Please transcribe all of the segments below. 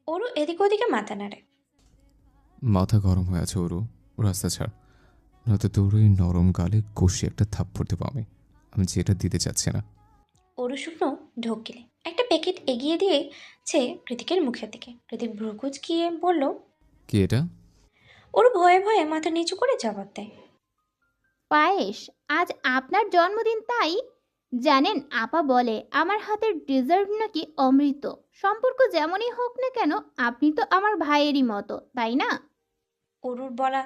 ওরও এদিক ওদিকে মাথা নাড়ে। মাথা গরম হয়ে আছে ওরু, রাস্তা ছাড়, নয়তো তোর ওই নরম গালে কষি একটা থাপ্পড় দেবো আমি। আমি যেটা দিতে চাচ্ছি না। ওরু শুকনো ঢোক গিলে একটা প্যাকেট এগিয়ে দিয়েছে কৃতিকের মুখের দিকে। কৃতিক ভ্রুকুচ গিয়ে বলল, কি এটা? ওরু ভয়ে ভয়ে মাথা নিচু করে জবাব দেয়, পায়েস। আজ আপনার জন্মদিন তাই। জানেন, আপা বলে আমার হাতের ডেজার্ট নাকি অমৃত। সম্পর্ক যেমনই হোক না কেন, আপনি তো আমার ভাইয়েরই মতো, তাই না? অরুর বলা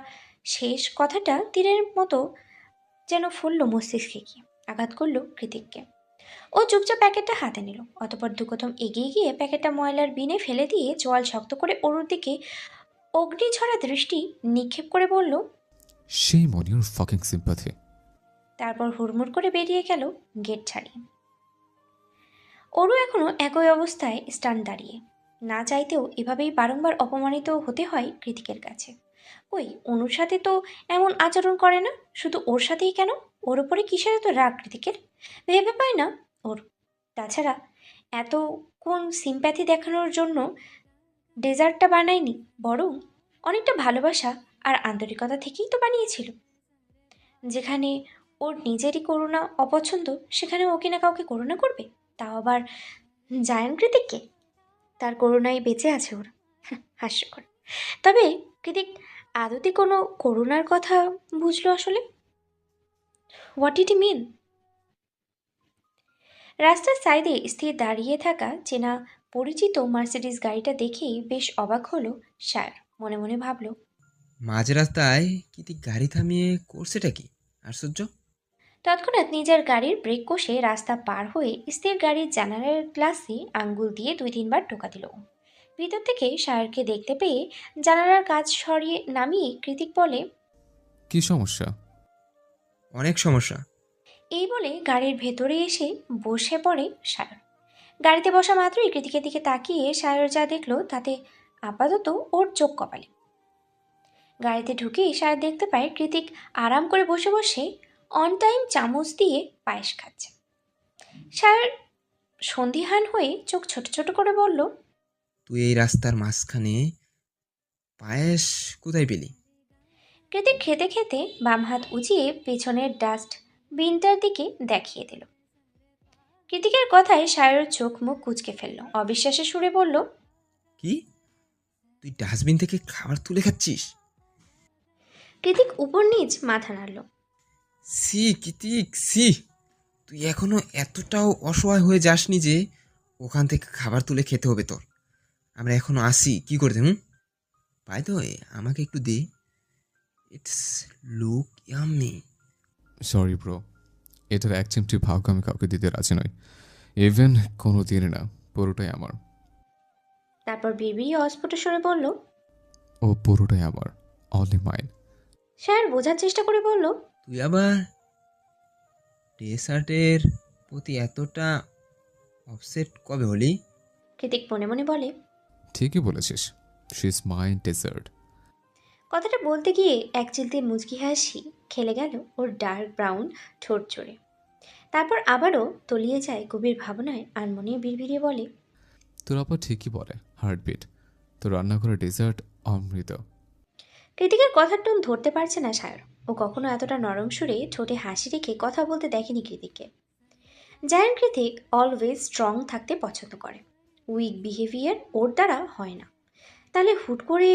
শেষ কথাটা তীরের মতো যেন ফুলল মস্তিষ্কে গিয়ে আঘাত করলো কৃতিককে। ও চুপচাপ প্যাকেটটা হাতে নিল, অতপর দু কদম এগিয়ে গিয়ে প্যাকেটটা ময়লার বিনে ফেলে দিয়ে জল শক্ত করে অরুর দিকে অগ্নিঝরা দৃষ্টি নিক্ষেপ করে বলল, সেই মন ইউর ফাকিং সিম্পাথি। তারপর হুড়মুড় করে বেরিয়ে গেল গেট ছাড়িয়ে। অরু এখনো একই অবস্থায় স্টান দাঁড়িয়ে। না চাইতেও এভাবেই বারংবার অপমানিত হতে হয় কৃতিকের কাছে। ওই অনুর সাথে তো এমন আচরণ করে না, শুধু ওর সাথেই কেন? ওর উপরে কিসের এত রাগ কৃতিকের? ভেবে পায় না ওর। তাছাড়া এত কোন সিম্প্যাথি দেখানোর জন্য ডেজার্টটা বানায়নি, বরং অনেকটা ভালোবাসা আর আন্তরিকতা থেকেই তো বানিয়েছিল। যেখানে ওর নিজেরই করুণা অপছন্দ, সেখানে ও কিনা কাউকে করুণা করবে, তাও আবার জায়ান কৃতিককে। তার করুণায় বেঁচে আছে ওর। হাস্যকর। তবে কৃতিক আদতে কোনো করুণার কথা বুঝলো আসলে? হোয়াট ডিড ই মিন? রাস্তার সাইডে স্থির দাঁড়িয়ে থাকা চেনা পরিচিত মার্সিডিজ গাড়িটা দেখেই বেশ অবাক হলো সার। মনে মনে ভাবল, মাঝ রাস্তায় কৃতিক গাড়ি থামিয়ে করছেটা কি? আশ্চর্য। তৎক্ষণাৎ নিজের গাড়ির ব্রেক কষে রাস্তা পার হয়ে স্থির গাড়ির জানালার গ্লাসে আঙ্গুল দিয়ে দুই তিনবার টোকা দিল। ভিতর থেকে সায়রকে দেখতে পেয়ে জানালার কাজ সরিয়ে নামিয়ে কৃতিক বলে, কি সমস্যা? অনেক সমস্যা। এই বলে গাড়ির ভেতরে এসে বসে পড়ে সায়র। গাড়িতে বসা মাত্রই কৃতিকের দিকে তাকিয়ে সায়র যা দেখলো তাতে আপাতত ওর চোখ কপালে। গাড়িতে ঢুকেই সায়র দেখতে পায় কৃতিক আরাম করে বসে বসে অন টাইম চামচ দিয়ে পায়েস খাচ্ছে। সায়র সন্দিহান হয়ে চোখ ছোট ছোট করে বলল, তুই এই রাস্তার মাঝখানে পায়েস কোথায় পেলি? কৃতিক খেতে খেতে বাম হাত উঁচিয়ে পেছনের ডাস্ট বিনটার দিকে দেখিয়ে দিল। কৃতিকের কথায় সায়র চোখ মুখ কুঁচকে ফেলল, অবিশ্বাসের সুরে বলল, কি? তুই ডাস্টবিন থেকে খাবার তুলে খাচ্ছিস? কৃতিক উপর নিচ মাথা নাড়ল। See Kritik, see! তুই এখনো এতটাও অসহায় হয়ে যাসনি যে ওখান থেকে খাবার তুলে খেতে হবে তোর। আমরা এখনো আসি কি করতে? বাই দ্য ওয়ে, আমাকে একটু দে। It's look yummy. Sorry bro, এটার এক চিমটি ভাগ আমি কাউকে দিতে রাজি নই। ইভেন কোনো দিনই না, পুরোটাই আমার। তারপর বিড়বিড়িয়ে অস্ফুট স্বরে বলল, ও পুরোটাই আমার, অনলি মাইন। সায়র বোঝার চেষ্টা করে বলল, তুই আবার ডেসার্টের প্রতি এতটা অপসেট কবে হলি? কৃতিক মনে মনে বলে, ঠিকই বলেছিস, শি ইজ মাই ডেজার্ট। কথাটা বলতে গিয়ে এক চিলতে মুচকি হাসি খেলে গেল ওর ডার্ক ব্রাউন ঠোঁট জোড়ে। তারপর আবারও তলিয়ে যায় গভীর ভাবনায় আনমনে বিড়বিড়িয়ে বলে, তোর আপা ঠিকই বলে, হার্টবিট। তোর রান্না করা ডেজার্ট অমৃত। কৃতিকের কথার টোন ধরতে পারছে না সায়র। ও কখনো এতটা নরম সুরে ঠোঁটে হাসি রেখে কথা বলতে দেখেনি কৃতিককে। জায়ান্ট কৃতিক অলওয়েজ স্ট্রং থাকতে পছন্দ করে, উইক বিহেভিয়ার ওর দ্বারা হয় না। তাহলে হুট করে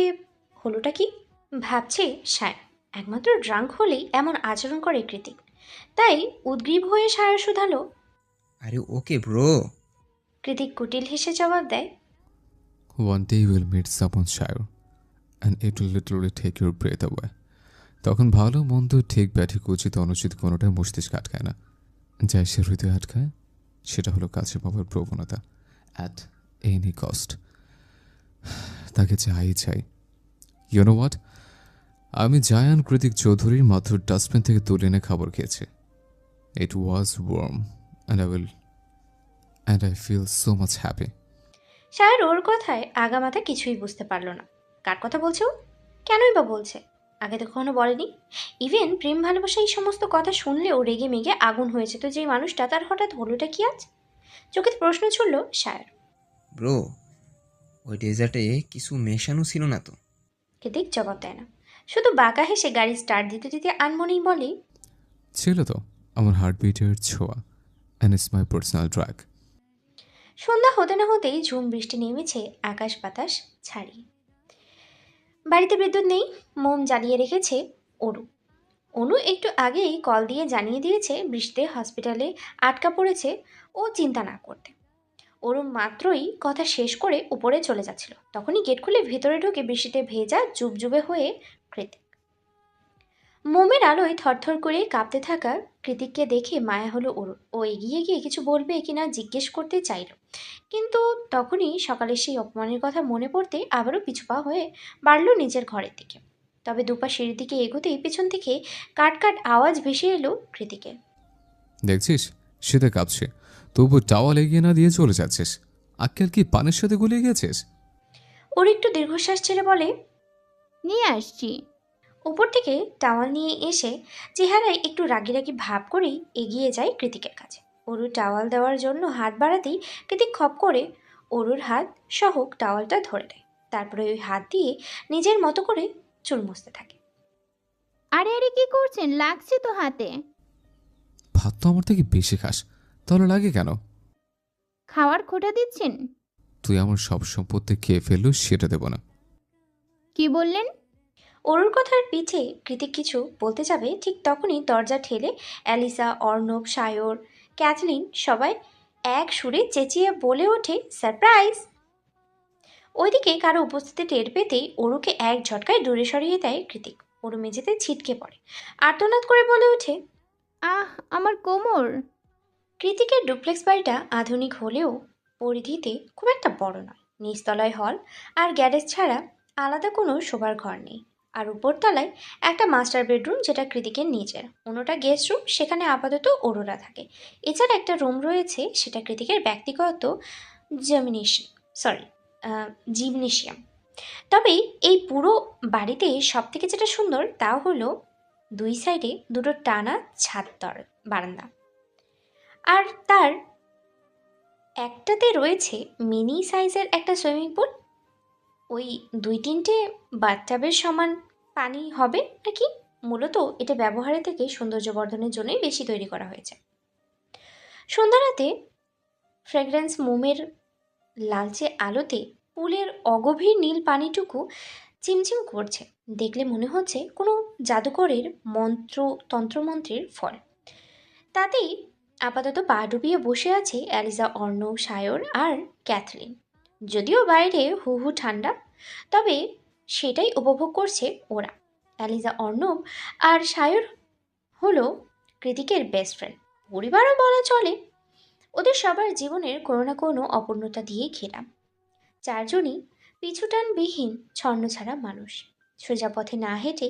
হলোটা কি? ভাবছে সায়র। একমাত্র ড্রাঙ্ক হলেই এমন আচরণ করে কৃতিক। তাই উদ্গ্রীব হয়ে সায়র শুধালো। আরে ওকে ব্রো। কৃতিক কুটিল হেসে জবাব দেয়, one day you will meet Saman Shayar and it will literally take your breath away. তখন ভালো মন্দ ঠিক ব্যাঠিক উচিত অনুচিত কোনোটাই মস্তিষ্ক আটকায় না। যাই সে হৃদয় আটকায়, সেটা হলো কাছে পাওয়ার প্রবণতা, অ্যাট এনি কস্ট। তাকে চাই চাই। ইউ নো হোয়াট, আমি জায়ান কৃতিক চৌধুরীর মাত্র ডাস্টবিন থেকে তুলে এনে খাবার খেয়েছি। It was warm and I feel so much happy. Sayar ওর কথায় আগামাথা কিছুই বুঝতে পারল না। কার কথা বলছে ও? কেনই বা বলছে? আগে তো কখনো বলেনি। ইভেন প্রেম ভালোবাসা এই সমস্ত কথা শুনলেও রেগে মেগে আগুন হয়েছে, তো যেই মানুষটা, তার হঠাৎ হলোটা কি আজ? চোখে প্রশ্ন ছুড়ল সায়র। ব্রো, ওই ডেজার্টে কিছু মেশানো ছিল না তো? কৃতিক জবাব দেয় না, শুধু বাঁকা হেসে গাড়ি স্টার্ট দিতে দিতে আনমনেই বলে, ছিল তো, আমার হার্টবিটের ছোঁয়া, and it's my personal drug. সন্ধ্যা হতে না হতেই ঝুম বৃষ্টি নেমেছে আকাশ বাতাস ছাড়িয়ে। বাড়িতে বিদ্যুৎ নেই, মোম জ্বালিয়ে রেখেছে অরু। অনু একটু আগেই কল দিয়ে জানিয়ে দিয়েছে বৃষ্টিতে হসপিটালে আটকা পড়েছে, ও চিন্তা না করতে। অরু মাত্রই কথা শেষ করে উপরে চলে যাচ্ছিল, তখনই গেট খুলে ভেতরে ঢুকে বৃষ্টিতে ভেজা জুবজুবে হয়ে কৃতিক। মোমের আলোয় থরথর করে কাঁপতে থাকা কৃতিককে দেখে মায়া হলো অরুর। ও এগিয়ে গিয়ে কিছু বলবে কিনা জিজ্ঞেস করতে চাইল, কিন্তু তখনই সকালের সেই অপমানের কথা মনে পড়তে আবারও পিছুপা হয়ে বাড়ল নিজের ঘরের দিকে। তবে দুপা সিঁড়ির দিকে এগোতেই পেছন থেকে কাট কাট আওয়াজ ভেসে এলো কৃতিকের। দেখছিস, শীতে কাঁপছে, তবু টাওয়াল এগিয়ে না দিয়ে চলে যাচ্ছিস। আক্কেল কি পানের সাথে গুলিয়ে গেছিস? ওর একটু দীর্ঘশ্বাস ছেড়ে বলে, নিয়ে আসছি। উপর থেকে টাওয়াল নিয়ে এসে চেহারায় একটু রাগি রাগি ভাব করেই এগিয়ে যায় কৃতিকের কাছে। অরু টাওয়াল দেওয়ার জন্য হাত বাড়াতেই কৃতিক খপ করে অরুর হাত সহ টাওয়ালটা ধরে নেয়। তারপরে ওই হাত দিয়ে নিজের মতো করে চুল মুছতে থাকে। আরে আরে কি করছেন, লাগছে তো হাতে। ভাত তো আমার থেকে বেশি খাস, তাহলে লাগে কেন? খাওয়ার খোটা দিচ্ছেন? তুই আমার সব সম্পত্তি খেয়ে ফেললু, সেটা দেব না। কি বললেন? অরুর কথার পিছে কৃতিক কিছু বলতে যাবে, ঠিক তখনই দরজা ঠেলে অ্যালিসা, অর্ণব, সায়র, ক্যাথলিন সবাই এক সুরে চেঁচিয়ে বলে ওঠে, সারপ্রাইজ! ওইদিকে কারো উপস্থিতি টের পেতেই অরুকে এক ঝটকায় দূরে সরিয়ে দেয় কৃতিক। অরু মেঝেতে ছিটকে পড়ে, আর্তনাদ করে বলে ওঠে। আহ, আমার কোমর। কৃতিকের ডুপ্লেক্স বাড়িটা আধুনিক হলেও পরিধিতে খুব একটা বড় নয়। নিচতলায় হল আর গ্যারেজ ছাড়া আলাদা কোনো শোবার ঘর নেই। আর উপরতলায় একটা মাস্টার বেডরুম, যেটা কৃতিকের নিজের। অন্যটা গেস্ট রুম, সেখানে আপাতত অরুরা থাকে। এছাড়া একটা রুম রয়েছে, সেটা কৃতিকের ব্যক্তিগত জেমিনেশন সরি জিমনেশিয়াম। তবে এই পুরো বাড়িতে সব থেকে যেটা সুন্দর তা হলো দুই সাইডে দুটো টানা ছাদ বারান্দা, আর তার একটাতে রয়েছে মিনি সাইজের একটা সুইমিং পুল। ওই 2-3টে বাথটাবের সমান পানি হবে আর কি। মূলত এটা ব্যবহারের থেকে সৌন্দর্য বর্ধনের জন্যই বেশি তৈরি করা হয়েছে। সন্ধ্যা রাতে ফ্র্যাগ্রেন্স মোমের লালচে আলোতে পুলের অগভীর নীল পানিটুকু চিমচিম করছে। দেখলে মনে হচ্ছে কোনো জাদুকরের তন্ত্রমন্ত্রের ফল। তাতেই আপাতত পা ডুবিয়ে বসে আছে অ্যালিজা, অর্ণব, সায়র আর ক্যাথলিন। যদিও বাইরে হু হু ঠান্ডা, তবে সেটাই উপভোগ করছে ওরা। অ্যালিজা, অর্ণব আর সায়র হলো কৃতিকের বেস্ট ফ্রেন্ড, পরিবারও বলা চলে। ওদের সবার জীবনের কোনো না কোনো অপূর্ণতা দিয়েই ঘেরা। চারজনই পিছুটানবিহীন ছন্ন ছাড়া মানুষ। সোজা পথে না হেঁটে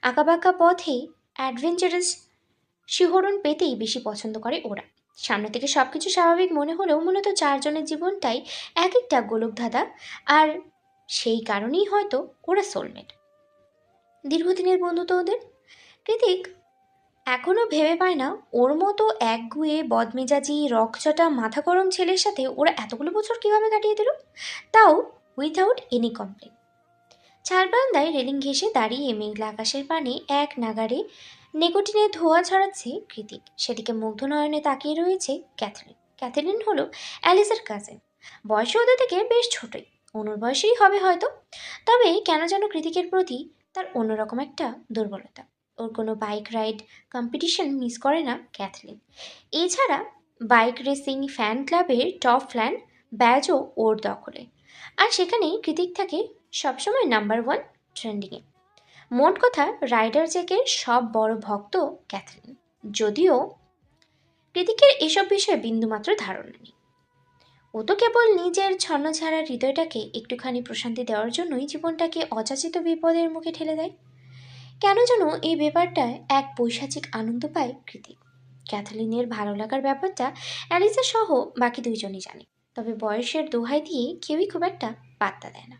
আঁকাবাঁকা পথে অ্যাডভেঞ্চারাস শিহরণ পেতেই বেশি পছন্দ করে ওরা। সামনে থেকে সব কিছু স্বাভাবিক মনে হলেও মূলত চারজনের জীবনটাই এক একটা গোলকধাঁধা, আর সেই কারণেই হয়তো ওরা সোলমেট। দীর্ঘদিনের বন্ধুত্ব ওদের। কৃতিক এখনও ভেবে পায় না ওর মতো একগুঁয়ে বদমেজাজি রকচটা মাথা গরম ছেলের সাথে ওরা এতগুলো বছর কীভাবে কাটিয়ে দিল, তাও উইথাউট এনি কমপ্লেন। চার বারান্দায় রেলিং ঘেঁষে দাঁড়িয়ে মেঘলা আকাশের পানে এক নাগারে নেকোটিনের ধোঁয়া ছড়াচ্ছে কৃতিক। সেদিকে মুগ্ধ নয়নে তাকিয়ে রয়েছে ক্যাথরিন। ক্যাথরিন হলো অ্যালিসের কাজিন, বয়সে ওদের থেকে বেশ ছোটই, অনুর বয়সেই হবে হয়তো। তবে কেন যেন কৃতিকের প্রতি তার অন্যরকম একটা দুর্বলতা। ওর কোনো বাইক রাইড কম্পিটিশন মিস করে না ক্যাথরিন। এছাড়া বাইক রেসিং ফ্যান ক্লাবের টপ ফ্যান ব্যাজও ওর দখলে, আর সেখানে কৃতিক থাকে সবসময় নাম্বার 1 ট্রেন্ডিংয়ে। মোট কথা, রাইডার জ্যাকের সব বড় ভক্ত ক্যাথরিন। যদিও কৃতিকের এসব বিষয়ে বিন্দুমাত্র ধারণা নেই। ও তো কেবল নিজের ছন্নছাড়া হৃদয়টাকে একটুখানি প্রশান্তি দেওয়ার জন্যই জীবনটাকে অযাচিত বিপদের মুখে ঠেলে দেয়। কেন যেন এই ব্যাপারটায় এক পৈশাচিক আনন্দ পায় কৃতিক। ক্যাথলিনের ভালো লাগার ব্যাপারটা অ্যালিসা সহ বাকি দুইজনই জানে, তবে বয়সের দোহাই দিয়ে কেউই খুব একটা পাত্তা দেয় না।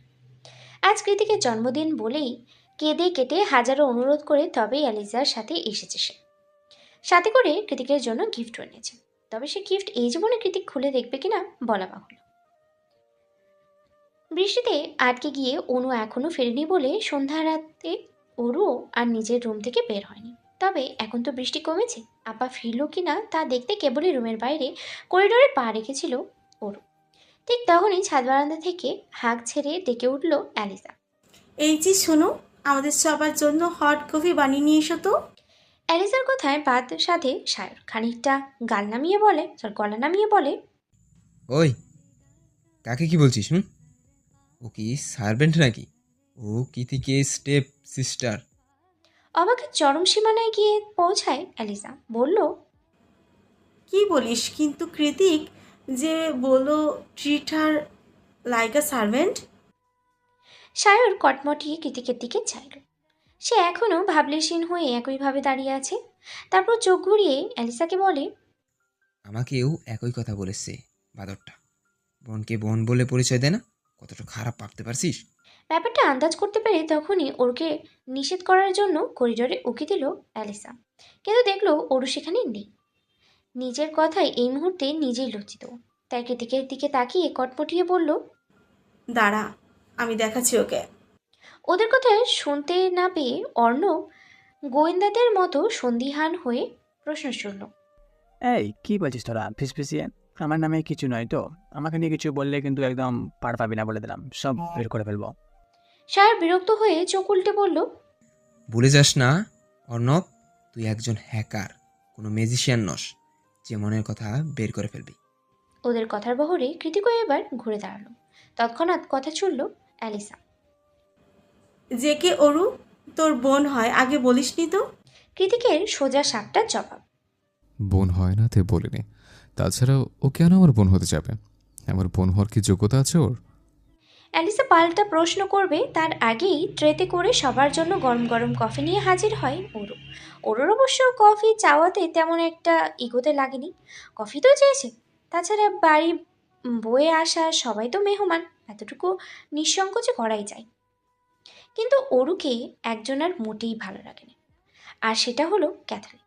আজ কৃতিকের জন্মদিন বলেই কেঁদে কেটে হাজারো অনুরোধ করে তবেই অ্যালিজার সাথে এসেছে সে। সাথে করে কৃতিকের জন্য গিফটও এনেছে, তবে সে গিফট এই জীবনে কৃতিক খুলে দেখবে কিনা বলা বাহুল্য। বৃষ্টিতে আটকে গিয়ে অনু এখনো ফেরেনি বলে সন্ধ্যা রাতে ওরও আর নিজের রুম থেকে বের হয়নি। তবে এখন তো বৃষ্টি কমেছে, আপা ফিরল কিনা তা দেখতে কেবলই রুমের বাইরে করিডোরে পা রেখেছিল ওরু। ঠিক তখনই ছাদ বারান্দা থেকে হাঁক ছেড়ে ডেকে উঠল অ্যালিসা। এই যে শোনো, আমাদের সবার জন্য হট কফি বানিয়ে নিয়ে এসো তো। অ্যালিসার কথায় বাদ সাধে সায়র খানিকটা গলা নামিয়ে বলে, ওই, কাকে কি বলছিস? ও কি সার্ভেন্ট নাকি? ও কৃতিকে স্টেপ সিস্টার। অবাকের চরম সীমানায় গিয়ে পৌঁছায় অ্যালিসা, বলল, কি বলিস কিন্তু কৃতিক যে বলো treat her like a servant. Sayar কটমটিয়ে কৃতিকের দিকে চাইল। সে এখনও ভাবলেশীন হয়ে একইভাবে দাঁড়িয়ে আছে। তারপর চোখ ঘুরিয়ে অ্যালিসাকে বলে, আমাকেও একই কথা বলেছে বাদরটা। বোনকে বোন বলে পরিচয় দেয় না? কতটা খারাপ ভাবতে পারছিস? ব্যাপারটা আন্দাজ করতে পেরে তখনই ওরকে নিষেধ করার জন্য করিডোরে উকি দিল অ্যালিসা, কিন্তু দেখলো ওরও সেখানে নেই। নিজের কথায় এই মুহূর্তে নিজেই লজ্জিত, তাই কৃতিকের দিকে তাকিয়ে কটমটিয়ে বলল, দাঁড়া, আমি দেখাচ্ছি ওকে। ওদের কথা শুনতে না পেয়ে অর্ণব গোয়েন্দাদের মতো সন্দিহান হয়ে প্রশ্ন শুনল, এই কি বলছিস তোরা ফিসফিসিয়ে? আমার নামে কিছু নয় তো, আমাকে নিয়ে কিছু বললে কিন্তু একদম পার পাবি না বলে দিলাম, সব বের করে ফেলবো। সায়র বিরক্ত হয়ে চোখ উল্টে বলল, ভুলে যাস না অর্ণব, তুই একজন হ্যাকার, কোনো ম্যাজিশিয়ান নস যে মনের কথা বের করে ফেলবি। ওদের কথার বহরে কৃতিকও এবার ঘুরে দাঁড়ালো। তৎক্ষণাৎ কথা ছুড়ল অ্যালিসা, যে কে অরু তোর বোন হয়, আগে বলিসনি তো। কৃতিকের সোজা সাপটার জবাব। বোন হয় না তে বলিনি। তাছাড়া ও কেন আমার বোন হতে যাবে? আমার বোন হওয়ার কি যোগ্যতা আছে ওর? অ্যালিসা পাল্টা প্রশ্ন করবে তার আগেই ট্রেতে করে সবার জন্য গরম গরম কফি নিয়ে হাজির হয় ওরু। ওরুর অবশ্য কফি চাওয়াতে তেমন একটা ইগোতে লাগেনি, কফি তো চেয়েছে। তাছাড়া বাড়ি বয়ে আসা সবাই তো মেহমান, এতটুকু নিঃসংকোচে করাই যায়। কিন্তু ওরুকে একজনের মোটেই ভালো লাগে না, আর সেটা হলো ক্যাথরিন।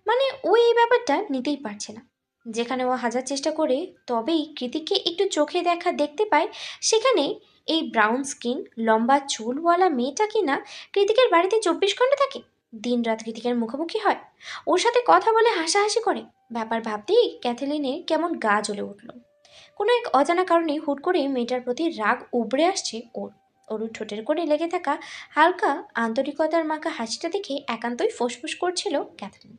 মানে ও এই ব্যাপারটা নিতেই পারছে না। যেখানে ও হাজার চেষ্টা করে তবেই কৃতিককে একটু চোখে দেখতে পায়, সেখানে এই ব্রাউন স্কিন লম্বা চুলওয়ালা মেয়েটা কিনা কৃতিকের বাড়িতে 24 ঘন্টা থাকে, দিন রাত কৃতিকের মুখোমুখি হয়, ওর সাথে কথা বলে হাসাহাসি করে। ব্যাপার ভাবতেই ক্যাথলিনের কেমন গা জ্বলে উঠল। কোনো এক অজানা কারণে হুট করে মেয়েটার প্রতি রাগ উবড়ে আসছে ওর ঠোঁটের কোণে লেগে থাকা হালকা আন্তরিকতার মাখা হাসিটা দেখে একান্তই ফোঁসফোঁস করছিল ক্যাথরিন।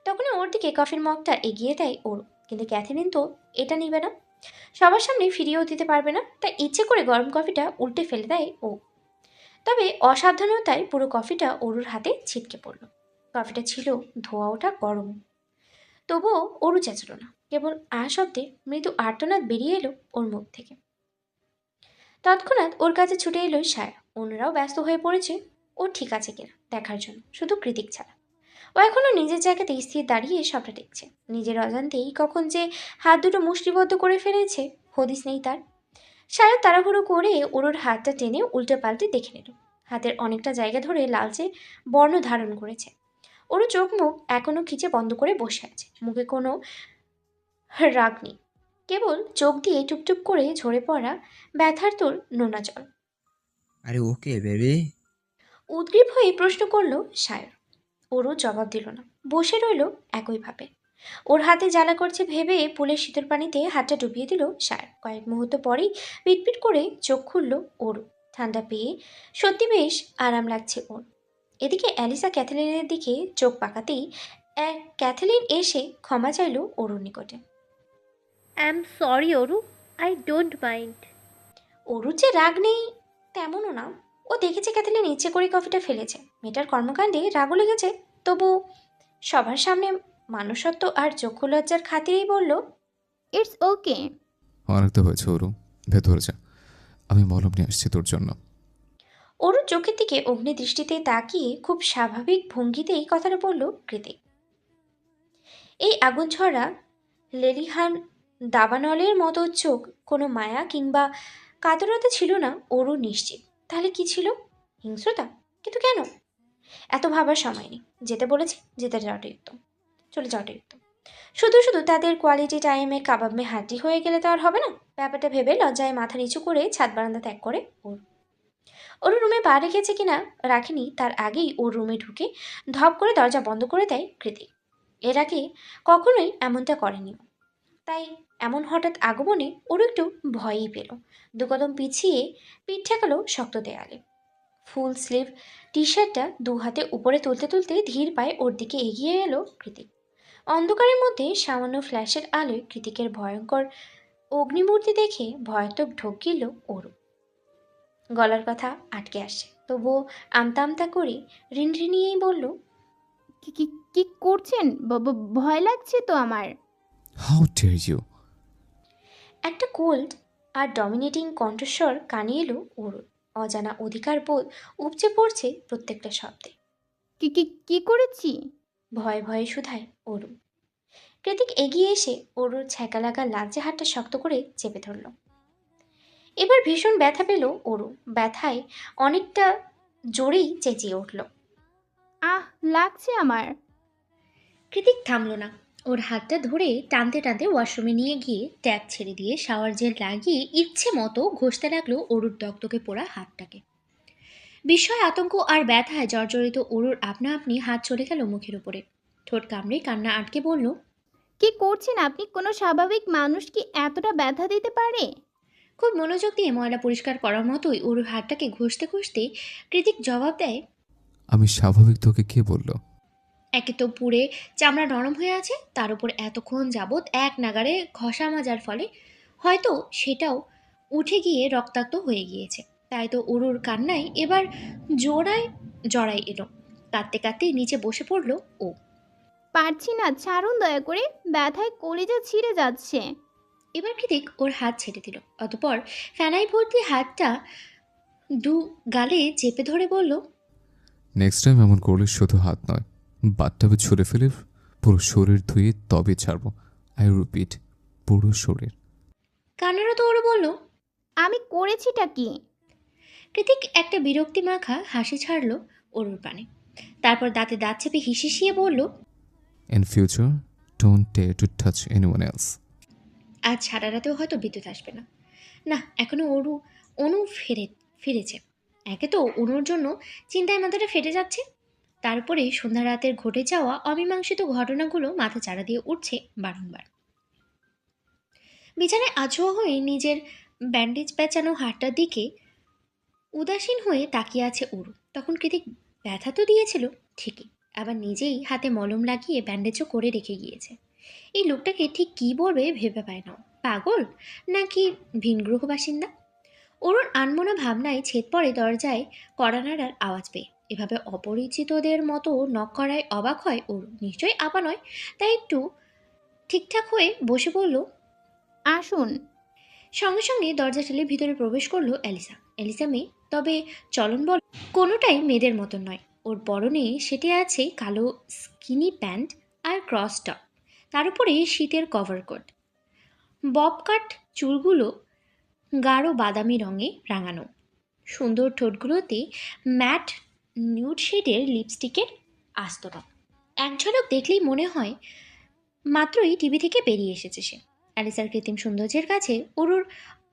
তখনই ওর দিকে কফির মগটা এগিয়ে দেয় ওর, কিন্তু ক্যাথরিন তো এটা নিবে না, সবার সামনে ফিরিয়েও দিতে পারবে না, তাই ইচ্ছে করে গরম কফিটা উল্টে ফেলে দেয় ও। তবে অসাবধানতায় পুরো কফিটা ওরুর হাতে ছিটকে পড়ল। কফিটা ছিল ধোয়া ওঠা গরম, তবুও ওরু চেঁচল না, কেবল আ শব্দে মৃদু আর্তনাদ বেরিয়ে এলো ওর মুখ থেকে। তৎক্ষণাৎ ওর কাছে ছুটে এলো সায়া, অন্যরাও ব্যস্ত হয়ে পড়েছে ও ঠিক আছে কিনা দেখার জন্য, শুধু কৃতিক ছাড়া। ও এখনো নিজের জায়গাতে স্থির দাঁড়িয়ে সবটা দেখছে। নিজের অজান্তেই কখন যে হাত দুটো মুষ্টিবদ্ধ করে ফেলেছে হদিস নেই তার। সায়র তাড়াহুড়ো করে ওর হাতটা টেনে উল্টে পাল্টে দেখে নিল। হাতের অনেকটা জায়গা ধরে লালচে বর্ণ ধারণ করেছে। ওর চোখ মুখ এখনো খিচে বন্ধ করে বসে আছে, মুখে কোনো রাগ নেই, কেবল চোখ দিয়ে টুপটুপ করে ঝরে পড়া ব্যথার তোর নোনা জল। আরে ওকে বেবি। উদ্গ্রীব হয়ে প্রশ্ন করলো সায়র। ওরও জবাব দিল না, বসে রইল একইভাবে। ওর হাতে জ্বালা করছে ভেবে পুলের শীতল পানিতে হাতটা ডুবিয়ে দিল সায়র। কয়েক মুহূর্ত পরেই পিটপিট করে চোখ খুলল ওরও। ঠান্ডা পেয়ে সত্যি বেশ আরাম লাগছে ওর। এদিকে অ্যালিসা ক্যাথলিনের দিকে চোখ পাকাতেই ক্যাথলিন এসে ক্ষমা চাইল ওরুর নিকটে। I am sorry Aru, I don't mind. ওরুর যে রাগ নেই তেমনও না, ও দেখেছে ক্যাথলিন ইচ্ছে করে কফিটা ফেলেছে, মেয়েটার কর্মকাণ্ডে রাগও লেগেছে, তবু সবার সামনে মানুষত্ব আর চক্ষু লজ্জার খাতিরেই বলল, ইটস ওকে। অনেক তো হয়েছে ওরু, ভেতরে যা, আমি মলম নিয়ে আসছি তোর জন্য। ওরুর চোখের দিকে অগ্নি দৃষ্টিতে তাকিয়ে খুব স্বাভাবিক ভঙ্গিতেই কথাটা বলল কৃতিক। এই আগুন ছড়া লেলিহান দাবানলের মতো চোখ কোনো মায়া কিংবা কাতরতা ছিল না ওরও নিশ্চিত। তাহলে কি ছিল? হিংস্রতা? কিন্তু কেন? এত ভাবার সময় নেই, যেতে বলেছে যেতে যাওয়াটাই উত্তম, চলে যাওয়াটাই উত্তম। শুধু শুধু তাদের কোয়ালিটি টাইমে কাবাব মে হাড্ডি হয়ে গেলে তো আর হবে না। ব্যাপারটা ভেবে লজ্জায় মাথা নিচু করে ছাদ বারান্দা ত্যাগ করে ওর রুমে পা রেখেছে কিনা রাখেনি তার আগেই ওর রুমে ঢুকে ধপ করে দরজা বন্ধ করে দেয় কৃতিক। এর আগে কখনোই এমনটা করেনি ও। তাই এমন হঠাৎ আগমনে ওর একটু ভয়ই পেল। দুকদম পিছিয়ে পিঠ ঠেকালো শক্ত দেয়ালে। ফুল স্লিভ টি শার্টটা দু হাতে উপরে তুলতে তুলতে ধীর পায়ে ওর দিকে এগিয়ে এলো কৃতিক। অন্ধকারের মধ্যে সামান্য ফ্ল্যাশের আলোয় কৃতিকের ভয়ঙ্কর অগ্নিমূর্তি দেখে ভয়াতক ঢোক গিল ওরও। গলার কথা আটকে আসে, তবুও আমতা আমতা করে রিনরিনিয়েই বলল, কি কি কি করছেন? ভয় লাগছে তো আমার। How dare you! একটা কোল্ড আর ডমিনেটিং কণ্ঠস্বর কানে এলো ওর। অজানা অধিকার বোধ উপচে পড়ছে প্রত্যেকটা শব্দে। কি কি কি করেছি? ভয়ে ভয়ে শুধায় অরু। কৃতিক এগিয়ে এসে অরুর ছ্যাঁকা লাগা লালচে হাতটা শক্ত করে চেপে ধরল। এবার ভীষণ ব্যথা পেল অরু। ব্যথায় অনেকটা জোরেই চেঁচিয়ে উঠল, আহ, লাগছে আমার। কৃতিক থামল না। ওর হাতটা ধরে টানতে টানতে ওয়াশরুমে নিয়ে গিয়ে ট্যাপ ছেড়ে দিয়ে শাওয়ার জেল লাগিয়ে ইচ্ছে মতো ঘষতে লাগলো অরুর দগদগে পোড়া হাতটাকে। বিস্ময়, আতঙ্ক আর ব্যথায় জর্জরিত অরুর আপনা আপনি হাত চলে গেল মুখের উপরে। ঠোঁট কামড়ে কান্না আটকে বলল, কি করছেন আপনি? কোনো স্বাভাবিক মানুষ কি এতটা ব্যথা দিতে পারে? খুব মনোযোগ দিয়ে ময়লা পরিষ্কার করার মতোই অরুর হাতটাকে ঘষতে ঘষতে কৃতিক জবাব দেয়, আমি স্বাভাবিক তোকে কে বলল? একে তো পুড়ে চামড়া নরম হয়ে আছে, তার উপর এতক্ষণ যাবৎ এক নাগারে ঘষা মাজার ফলে হয়তো সেটাও উঠে গিয়ে রক্তাক্ত হয়ে গিয়েছে। তাই তো অরুর কান্নায় এবার জড়াই এলো। কাঁদতে কাঁদতে নিচে বসে পড়ল ও। পারছি না, ছাড়ুন দয়া করে, ব্যথায় কলিজা ছিঁড়ে যাচ্ছে। এবার কৃতিক ওর হাত ছেড়ে দিল। অতপর ফেনাই ভর্তি হাতটা দু গালে চেপে ধরে বলল, নেক্সট টাইম এমন করলে শুধু হাত নয়, বাথটাবে ছুঁড়ে ফেলে পুরো শরীর ধুয়ে তবে ছাড়বো। আই রিপিট, পুরো শরীর। কান্নারত ওরু বলল, আমি করেছিটা কি? কৃতিক একটা বিরক্তি মাখা হাসি ছাড়ল অরুর পানে। তারপর দাঁতে দাঁত চেপে হিসিয়ে বলল, in future don't dare to touch anyone else. আজ সারা রাতেও হয়তো বিদ্যুৎ আসবে না। না, এখনো অনু ফিরেছে। একে তো অনুর জন্য চিন্তায় মাথাটা ফেটে যাচ্ছে, তারপরে সন্ধ্যা রাতের ঘটে যাওয়া অমীমাংসিত ঘটনাগুলো মাথা চাড়া দিয়ে উঠছে বারংবার। বিছানায় আছোয়া হয়ে নিজের ব্যান্ডেজ পেঁচানো হাতটার দিকে উদাসীন হয়ে তাকিয়ে আছে অরু। তখন কৃতিক ব্যথা তো দিয়েছিল ঠিকই, আবার নিজেই হাতে মলম লাগিয়ে ব্যান্ডেজও করে রেখে গিয়েছে। এই লোকটাকে ঠিক কী বলবে ভেবে পায় না। পাগল নাকি ভিনগ্রহ বাসিন্দা? অরুণ আনমনা ভাবনায় ছেদ পড়ে দরজায় কড়া নাড়ার আওয়াজ পেয়ে। এভাবে অপরিচিতদের মতো নক করায় অবাক হয় ওর। নিশ্চয়ই আপা নয়, তাই একটু ঠিকঠাক হয়ে বসে বলল, আসুন। সঙ্গে সঙ্গে দরজা ঠেলে ভিতরে প্রবেশ করলো এলিসা। এলিসা মেয়ে, তবে চলন বল কোনোটাই মেয়েদের মতন নয়। ওর পরনে সেটে আছে কালো স্কিনি প্যান্ট আর ক্রস টপ, তার উপরে শীতের কভার কোট। ববকাট চুলগুলো গাঢ় বাদামি রঙে রাঙানো, সুন্দর ঠোঁটগুলোতে ম্যাট নিউড শেডের লিপস্টিকের আস্তরণ। এক ঝলক দেখলেই মনে হয় মাত্রই টিভি থেকে বেরিয়ে এসেছে সে। অ্যালিসার কৃত্রিম সৌন্দর্যের কাছে অরুর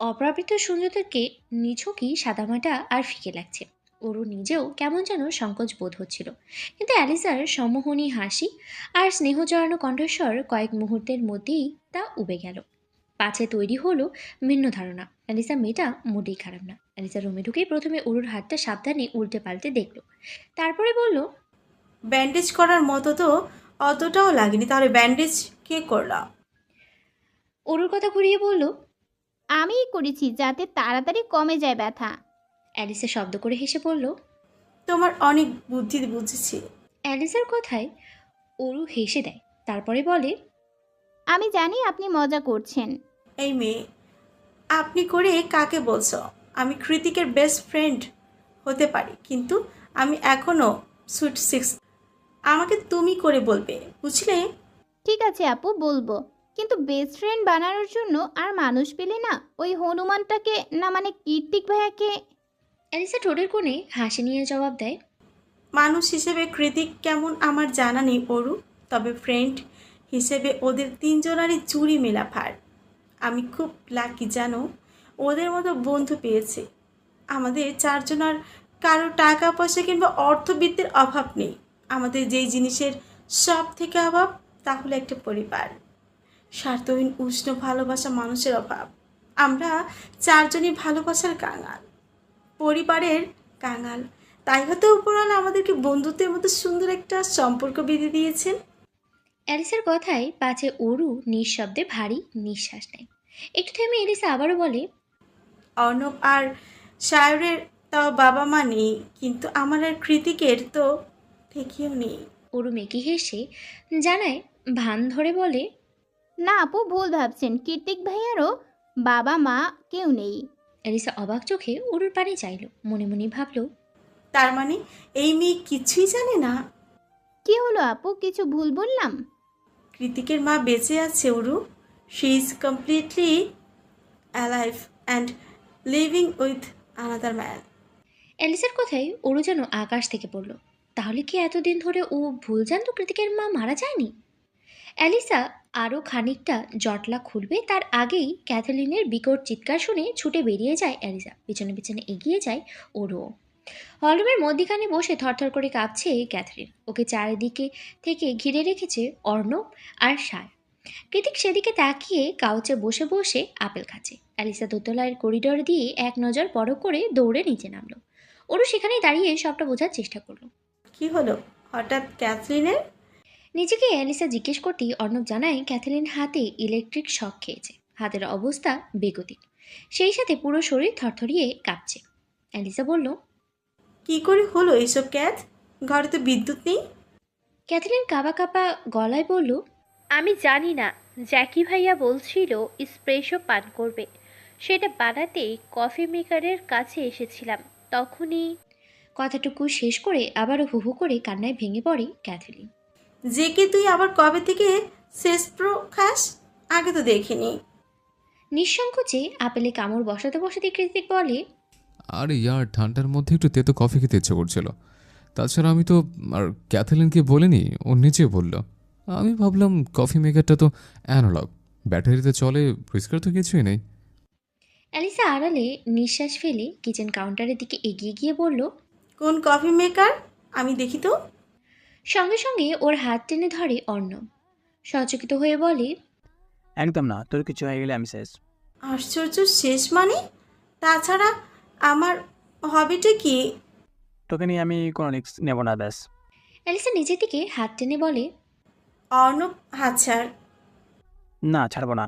অপ্রাবৃত সৌন্দর্যকে নিছকই সাদামাটা আর ফিকে লাগছে। অরু নিজেও কেমন যেন সংকোচ বোধ হচ্ছিল, কিন্তু অ্যালিসার সম্মোহনী হাসি আর স্নেহ জড়ানো কণ্ঠস্বর কয়েক মুহূর্তের মধ্যেই তা উবে গেল। পাছে তৈরি হলো ভিন্ন ধারণা, অ্যালিসা মেয়েটা মোটেই খারাপ না। অ্যালিসা রুমে ঢুকেই প্রথমে অরুর হাতটা সাবধানে উল্টে পাল্টে দেখলো, তারপরে বলল, ব্যান্ডেজ করার মতো তো অতটাও লাগেনি, তাহলে ব্যান্ডেজ কে করলা? অরুর কথা ঘুরিয়ে বলল, আমিই করেছি, যাতে তাড়াতাড়ি কমে যায় ব্যথা। অ্যালিসা শব্দ করে হেসে বলল, তোমার অনেক বুদ্ধি বুঝেছি। অ্যালিসার কথায় অরু হেসে দেয়, তারপরে বলে, আমি জানি আপনি মজা করছেন। এই মেয়ে, আপনি করে কাকে বলছো? আমি কৃতিকের বেস্ট ফ্রেন্ড হতে পারি, কিন্তু আমি এখনও সুইট সিক্স। আমাকে তুমি করে বলবে, বুঝলে? ঠিক আছে আপু, বলবো, কিন্তু বেস্ট ফ্রেন্ড বানানোর জন্য আর মানুষ পেলে না? ওই হনুমানটাকে, না মানে কৃতিক ভাইয়াকে। অ্যালিসা ঠোঁটের কোণে হাসি নিয়ে জবাব দেয়, মানুষ হিসেবে কৃতিক কেমন আমার জানা নেই অরু, তবে ফ্রেন্ড হিসেবে ওদের তিনজনারই চুরি মেলা ভার। আমি খুব লাকি জানো, ওদের মতো বন্ধু পেয়েছে। আমাদের চারজনার কারো টাকা পয়সা কিংবা অর্থবিত্তের অভাব নেই। আমাদের যেই জিনিসের সব থেকে অভাব তা হলো একটা পরিবার, স্বার্থহীন উষ্ণ ভালোবাসা মানুষের অভাব। আমরা চারজনই ভালোবাসার কাঙাল, পরিবারের কাঙাল। তাই হয়তো উপরওয়ালা আমাদেরকে বন্ধুত্বের মতো সুন্দর একটা সম্পর্ক বেঁধে দিয়েছেন। অ্যালিসার কথায় পাছে অরু নিঃশব্দে ভারী নিঃশ্বাস নেয়। একটু থেমে এলিসা আবারও বলে, অর্ণব আর সায়রের তাও বাবা মা নেই, কিন্তু আমার আর কৃতিকের তো থেকেও নেই। অরু মেকি হেসে জানায়, ভান ধরে বলে, না আপু, ভুল ভাবছেন, কীর্তিক ভাইয়ারও বাবা মা কেউ নেই। অ্যালিসা অবাক চোখে অরুর পানে চাইল, মনে মনে ভাবল, তার মানে এই মেয়ে কিছুই জানে না। কি হলো আপু, কিছু ভুল বললাম? কৃতিকের মা বেঁচে আছে Aru. She is completely alive and living with another man. অ্যালিসার কথায় অরু যেন আকাশ থেকে পড়ল। তাহলে কি এতদিন ধরে ও ভুল জানতো কৃতিকের মা মারা যায়নি? অ্যালিসা আরও খানিকটা জটলা খুলবে তার আগেই ক্যাথলিনের বিকট চিৎকার শুনে ছুটে বেরিয়ে যায় অ্যালিসা। পিছনে পিছনে এগিয়ে যায় ওরও। হলরুমের মধ্যিখানে বসে থরথর করে কাঁপছে ক্যাথরিন। ওকে চারিদিকে থেকে ঘিরে রেখেছে অর্ণব আর সায়। কৃতিক সেদিকে তাকিয়ে কাউচে বসে বসে আপেল খাচ্ছে। অ্যালিসা দোতলার করিডোর দিয়ে এক নজর বড় করে দৌড়ে নিচে নামলো। ওরও সেখানেই দাঁড়িয়ে সবটা বোঝার চেষ্টা করলো। কি হলো হঠাৎ ক্যাথলিনের? নিজেকে অ্যালিসা জিজ্ঞেস করতেই অর্ণব জানায় ক্যাথলিন হাতে ইলেকট্রিক শক খেয়েছে। হাতের অবস্থা বেগতিক, সেই সাথে পুরো শরীর থরথরিয়ে কাঁপছে। অ্যালিসা বলল, কি করে হলো এইসব ক্যাথ? ঘরে তো বিদ্যুৎ নেই। ক্যাথলিন কাঁপা কাঁপা গলায় বলল, আমি জানি না, জ্যাকি ভাইয়া বলছিল স্প্রেসো পান করবে, সেটা বানাতেই কফি মেকারের কাছে এসেছিলাম, তখনই। কথাটুকু শেষ করে আবারও হু হু করে কান্নায় ভেঙে পড়ে ক্যাথলিন। যে কি তুই আবার কবে থেকে শেষ প্রো খাস? আগে তো দেখিনি। নিঃসংকোচে আপেলে কামড় বসাতে বসাতে কৃতিক বলে, আরে ইয়ার, ঠান্ডার মধ্যে একটু তেতো কফি খেতে ইচ্ছে করছিল। তাছাড়া আমি তো আর ক্যাথলিনকে বলিনি, ও নিজে বলল। আমি ভাবলাম কফি মেকারটা তো অ্যানালগ, ব্যাটারিতে চলে, পরিষ্কার তো কিছুই নেই। অ্যালিসা আড়ালে নিঃশ্বাস ফেলে কিচেন কাউন্টারের দিকে এগিয়ে গিয়ে বলল, কোন কফি মেকার? আমি দেখি তো। সঙ্গে সঙ্গে ওর হাত টেনে ধরে অর্ণব। সচকিত হয়ে বলে, একদম না, তোর কিছু হয়ে গেলে আমি শেষ। আশ্চর্য, শেষ মানে? তাছাড়া আমার হবিটা কি? তোকে নিয়ে আমি কোনো রিস্ক নেব না, ব্যাস। অ্যালিসা নিজের দিকে হাত টেনে বলে, অর্ণব হাত ছাড়। না, ছাড়বো না।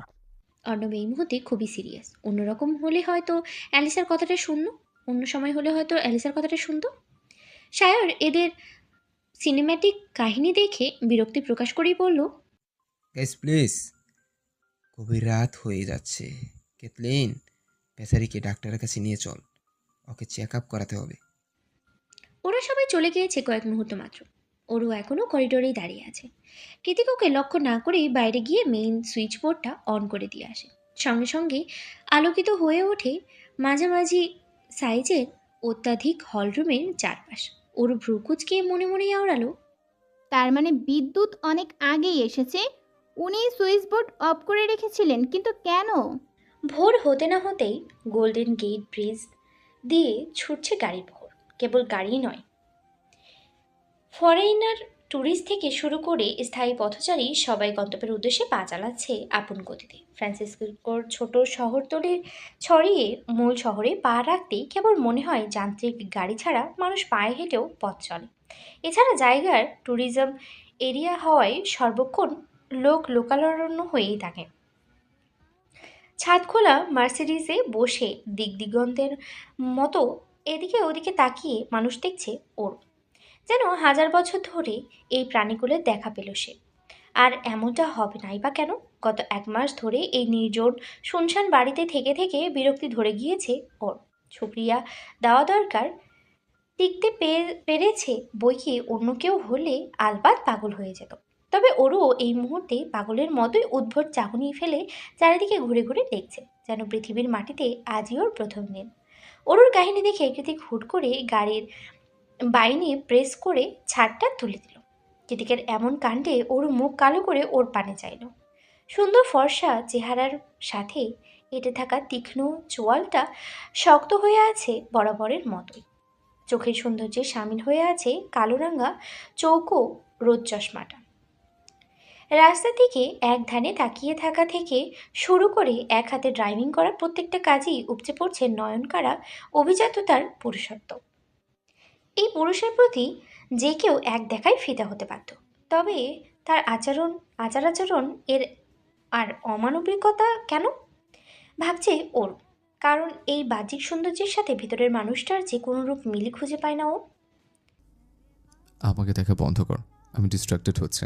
অর্ণব এই মুহূর্তে খুবই সিরিয়াস। অন্যরকম হলে হয়তো অ্যালিসার কথাটা শুনল, অন্য সময় হলে হয়তো অ্যালিসার কথাটা শুনতো। শায়র এদের সিনেম্যাটিক কাহিনী দেখে বিরক্তি প্রকাশ করেই বলল, গাইস প্লিজ, গভীর রাত হয়ে যাচ্ছে। ক্যাথলিন, বেচারিকে ডাক্তারের কাছে নিয়ে চল, ওকে চেক আপ করাতে হবে। ওরা সবাই চলে গিয়েছে কয়েক মুহূর্ত মাত্র। ওরও এখনও করিডোরেই দাঁড়িয়ে আছে। কৃতিক ওকে লক্ষ্য না করেই বাইরে গিয়ে মেইন সুইচ বোর্ডটা অন করে দিয়ে আসে। সঙ্গে সঙ্গে আলোকিত হয়ে ওঠে মাঝামাঝি সাইজের অত্যাধিক হলরুমের চারপাশ। ওর ভ্রুকুচকে মনে মনে আওড়ালো, তার মানে বিদ্যুৎ অনেক আগেই এসেছে। উনি সুইচ বোর্ড অফ করে রেখেছিলেন, কিন্তু কেন? ভোর হতে না হতেই গোল্ডেন গেট ব্রিজ দিয়ে ছুটছে গাড়ির ভোর। কেবল গাড়ি নয়, ফরেইনার, ট্যুরিস্ট থেকে শুরু করে স্থায়ী পথচারী সবাই গন্তব্যের উদ্দেশ্যে পা চালাচ্ছে আপন গতিতে। ফ্রান্সিসকোর ছোট শহরতলির ছড়িয়ে মূল শহরে পা রাখতেই কেবল মনে হয় যান্ত্রিক গাড়ি ছাড়া মানুষ পায়ে হেঁটেও পথ চলে। এছাড়া জায়গার ট্যুরিজম এরিয়া হওয়ায় সর্বক্ষণ লোক লোকারণ্য হয়েই থাকে। ছাদ খোলা মার্সিডিজে বসে দিগদিগন্তের মতো এদিকে ওদিকে তাকিয়ে মানুষ দেখছে ওর। যেন হাজার বছর ধরে এই প্রাণীগুলোর দেখা পেল সে। আর এমনটা হবে নাই বা কেন? গত 1 মাস ধরে এই নির্জন শুনশান বাড়িতে থেকে থেকে বিরক্তি ধরে গিয়েছে ওর। শুকরিয়া দেওয়া দরকার, টিকতে পেরেছে। বই কি অন্য কেউ হলে আলবাত পাগল হয়ে যেত। তবে ওরও এই মুহূর্তে পাগলের মতোই উদ্ভট চাহনি ফেলে চারিদিকে ঘুরে ঘুরে দেখছে, যেন পৃথিবীর মাটিতে আজই ওর প্রথম দিন। ওর কাহিনী দেখে কৃতিক হুট করে গাড়ির বাইনে প্রেস করে ছাদটা তুলে দিল। কৃতিকের এমন কাণ্ডে ওর মুখ কালো করে ওর পানে চাইল। সুন্দর ফর্সা চেহারার সাথে এঁটে থাকা তীক্ষ্ণ চোয়ালটা শক্ত হয়ে আছে বরাবরের মতোই। চোখের সৌন্দর্যে সামিল হয়ে আছে কালো রাঙা চৌকো রোদ চশমাটা। রাস্তা থেকে এক ধ্যানে তাকিয়ে থাকা থেকে শুরু করে এক হাতে ড্রাইভিং করা প্রত্যেকটা কাজেই উপচে পড়ছে নয়নকাড়া অভিজাততার পুরুষত্ব। এই পুরুষের প্রতি যে কেউ এক দেখায় ফিদা হতে পারত, তবে তার আচার আচরণ এর আর অমানবিকতা কেন, ভাবছে ওর। কারণ এই বাহ্যিক সৌন্দর্যের সাথে ভিতরের মানুষটার যে কোনো রূপ মিল খুঁজে পায় না ও। আমাকে দেখা বন্ধ কর, আমি ডিস্ট্রাক্টেড হচ্ছে।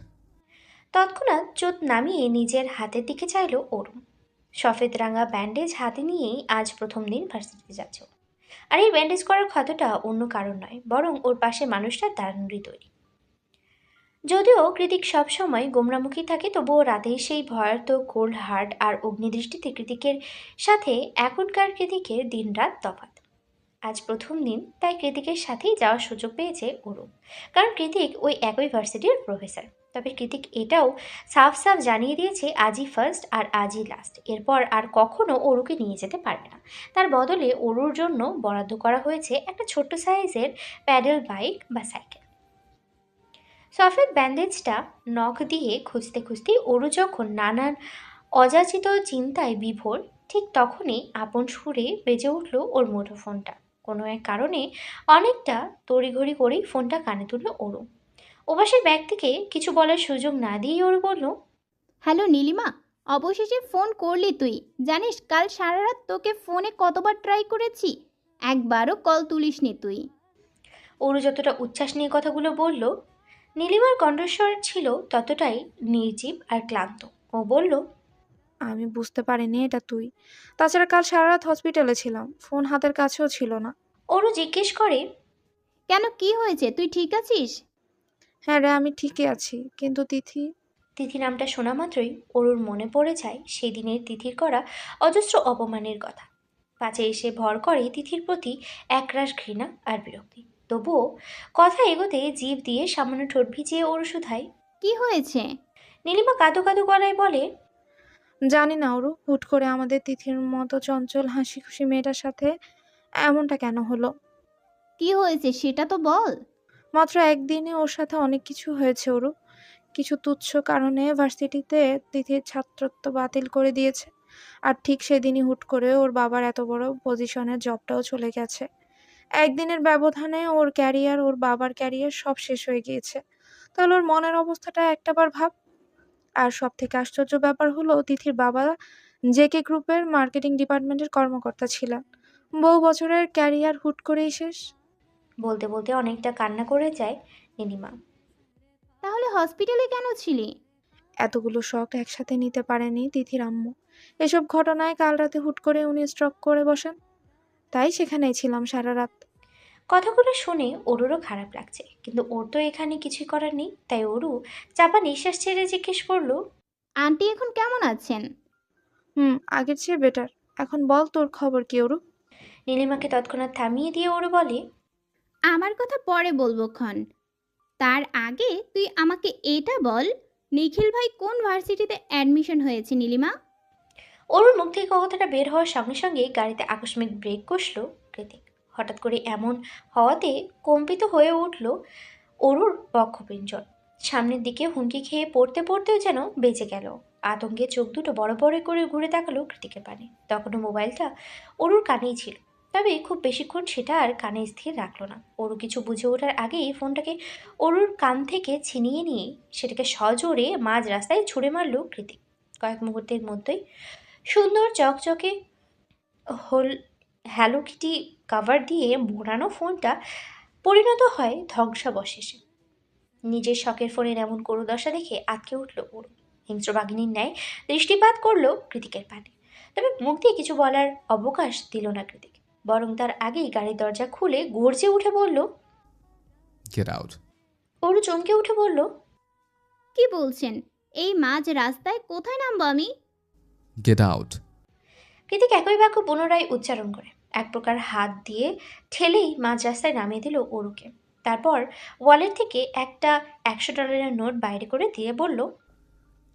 তৎক্ষণাৎ চোখ নামিয়ে নিজের হাতের দিকে চাইল ওরু। সফেদ রাঙা ব্যান্ডেজ হাতে নিয়েই আজ প্রথম দিন ভার্সিটিতে যাচ্ছে ও। আর এই ব্যান্ডেজ করার ক্ষতটা অন্য কারণ নয়, বরং ওর পাশে মানুষটা দারুণই তৈরি। যদিও কৃতিক সবসময় গোমরামুখী থাকে, তবুও রাতে সেই ভয়ার্থ কোল্ড হার্ট আর অগ্নিদৃষ্টিতে কৃতিকের সাথে এখনকার কৃতিকের দিনরাত তফাৎ। আজ প্রথম দিন, তাই কৃতিকের সাথেই যাওয়ার সুযোগ পেয়েছে ওরু। কারণ কৃতিক ওই একই ভার্সিটির প্রফেসর। তবে কৃতিক এটাও সাফ সাফ জানিয়ে দিয়েছে আজই ফার্স্ট আর আজই লাস্ট, এরপর আর কখনো ওরুকে নিয়ে যেতে পারবে না। তার বদলে ওরুর জন্য বরাদ্দ করা হয়েছে একটা ছোট্ট সাইজের প্যাডেল বাইক বা সাইকেল। সফেদ ব্যান্ডেজটা নখ দিয়ে খুঁজতে খুঁজতেই ওরু যখন নানান অযাচিত চিন্তায় বিভোর, ঠিক তখনই আপন সুরে বেজে উঠল ওর মুঠোফোনটা। কোনো এক কারণে অনেকটা তড়িঘড়ি করেই ফোনটা কানে তুলল ওরু। ওপাশের ব্যাগ থেকে কিছু বলার সুযোগ না দিয়েই ওরু বলল, হ্যালো নীলিমা, অবশেষে ফোন করলি তুই। জানিস কাল সারা রাত তোকে ফোনে কতবার ট্রাই করেছি, একবারও কল তুলিসনি তুই। ওরু যতটা উচ্ছ্বাস নিয়ে কথাগুলো বলল, নীলিমার কণ্ঠস্বর ছিল ততটাই নির্জীব আর ক্লান্ত। ও বলল, আমি বুঝতে পারিনি এটা তুই। তাছাড়া কাল সারা রাত হসপিটালে ছিলাম, ফোন হাতের কাছেও ছিল না। ওরু জিজ্ঞেস করে, কেন, কি হয়েছে, তুই ঠিক আছিস? হ্যাঁ রে, আমি ঠিকই আছি, কিন্তু তিথি। তিথি নামটা শোনা মাত্রই ওরুর মনে পড়ে যায় সেদিনের তিথির করা অজস্র অপমানের কথা। পাছে এসে ভর করে তিথির প্রতি একরাশ ঘৃণা আর বিরক্তি। তবুও কথা এগোতে জিভ দিয়ে সামান্য ঠোঁট ভিজিয়ে ওরু শুধায়। কি হয়েছে? নীলিমা কাঁদো কাঁদো গলায় বলে, জানি না ওরু, হুট করে আমাদের তিথির মতো চঞ্চল হাসি খুশি মেয়েটার সাথে এমনটা কেন হলো। কি হয়েছে সেটা তো বল। মাত্র একদিনে ওর সাথে অনেক কিছু হয়েছে ওরু। কিছু তুচ্ছ কারণে ভার্সিটিতে তিথির ছাত্রত্ব বাতিল করে দিয়েছে। আর ঠিক সেদিনই হুট করে ওর বাবার এত বড় পজিশনের জবটাও চলে গেছে। একদিনের ব্যবধানে ওর ক্যারিয়ার, ওর বাবার ক্যারিয়ার সব শেষ হয়ে গিয়েছে। তাহলে ওর মনের অবস্থাটা একটাবার ভাব। আর সব থেকে আশ্চর্য ব্যাপার হলো, তিথির বাবা জেকে গ্রুপের মার্কেটিং ডিপার্টমেন্টের কর্মকর্তা ছিলেন। বহু বছরের ক্যারিয়ার হুট করেই শেষ। বলতে বলতে অনেকটা কান্না করে যায় নীলিমা। তাহলে হসপিটালে কেন ছিলি? এতগুলো শখ একসাথে নিতে পারেনি তিথির আম্মু। এসব ঘটনায় কাল রাতে হুট করে উনি স্ট্রোক করে বসেন। তাই সেখানেই ছিলাম সারা রাত। কথাগুলো শুনে ওরুরও খারাপ লাগছে, কিন্তু ওর তো এখানে কিছুই করার নেই। তাই ওরু চাপা নিঃশ্বাস ছেড়ে জিজ্ঞেস করলো, আন্টি এখন কেমন আছেন? আগের চেয়ে বেটার। এখন বল তোর খবর কি ওরু? নীলিমাকে তৎক্ষণাৎ থামিয়ে দিয়ে ওরু বলে, আমার কথা পরে বলবো ক্ষণ, তার আগে তুই আমাকে এটা বল, নিখিল ভাই কোন ভার্সিটিতে অ্যাডমিশন হয়েছে নীলিমা? ওরুর মুখ থেকে কথাটা বের হওয়ার সঙ্গে সঙ্গে গাড়িতে আকস্মিক ব্রেক কষল কৃতিক। হঠাৎ করে এমন হওয়াতে কম্পিত হয়ে উঠল অরুর বক্ষপিঞ্জর। সামনের দিকে হুমকি খেয়ে পড়তে পড়তেও যেন বেঁচে গেল। আতঙ্কে চোখ দুটো বড় বড় করে ঘুরে তাকালো কৃতিকের পানে। তখনও মোবাইলটা অরুর কানেই ছিল, তবে খুব বেশিক্ষণ সেটা আর কানে স্থির রাখলো না। অরু কিছু বুঝে ওঠার আগেই ফোনটাকে অরুর কান থেকে ছিনিয়ে নিয়ে সেটাকে সজোরে মাঝ রাস্তায় ছুঁড়ে মারল কৃতিক। কয়েক মুহূর্তের মধ্যেই সুন্দর চকচকে হোল হ্যালো কিটি কাভার দিয়ে মোড়ানো ফোনটা পরিণত হয় ধ্বংসাবশেষে। নিজের শখের ফোনের এমন করুদশা দেখে আটকে উঠল ওর। হিংস্র বাঘিনীর ন্যায় দৃষ্টিপাত করলো কৃতিকের পানে, তবে মুখ দিয়ে কিছু বলার অবকাশ দিল না কৃতিক। বরং তার আগেই গাড়ির দরজা খুলে গর্জে উঠে বলল, গেট আউট। ওরু চমকে উঠে বলল, কি বলছেন? এই মাঝ রাস্তায় কোথায় নামবো আমি? Get out. কৃতিক একই বাক্য পুনরায় উচ্চারণ করে এক প্রকার হাত দিয়ে ঠেলেই মাঝ রাস্তায় নামিয়ে দিল ওরুকে। তারপর ওয়ালেট থেকে একটা $100 নোট বাইরে করে দিয়ে বলল,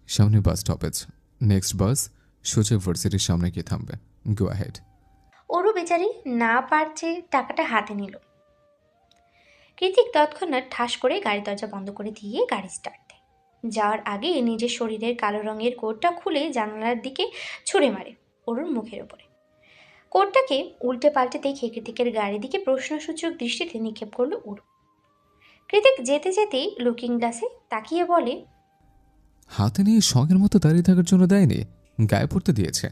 সামনে বাস স্টপেজ, নেক্সট বাস সোজা ভার্সিটির সামনে গিয়ে থামবে। গো আহেড। ওরু বেচারি না পারছে টাকাটা হাতে নিল। কৃতিক তৎক্ষণাৎ ঠাস করে গাড়ি দরজা বন্ধ করে দিয়ে গাড়ি স্টার্ট দেয়। যাওয়ার আগে নিজের শরীরের কালো রঙের কোটটা খুলে জানালার দিকে ছুঁড়ে মারে ওরুর মুখের ওপরে। কোটটাকে উল্টে পাল্টে দেখে কৃতিকের গাড়ির দিকে প্রশ্নসূচক দৃষ্টিতে নিক্ষেপ করলো ওরু। কৃতিক যেতে যেতেই লুকিং গ্লাসে তাকিয়ে বলে, হাতে নিয়ে শখের মতো দাঁড়িয়ে থাকার জন্য দেয়নি, গায়ে পড়তে দিয়েছে।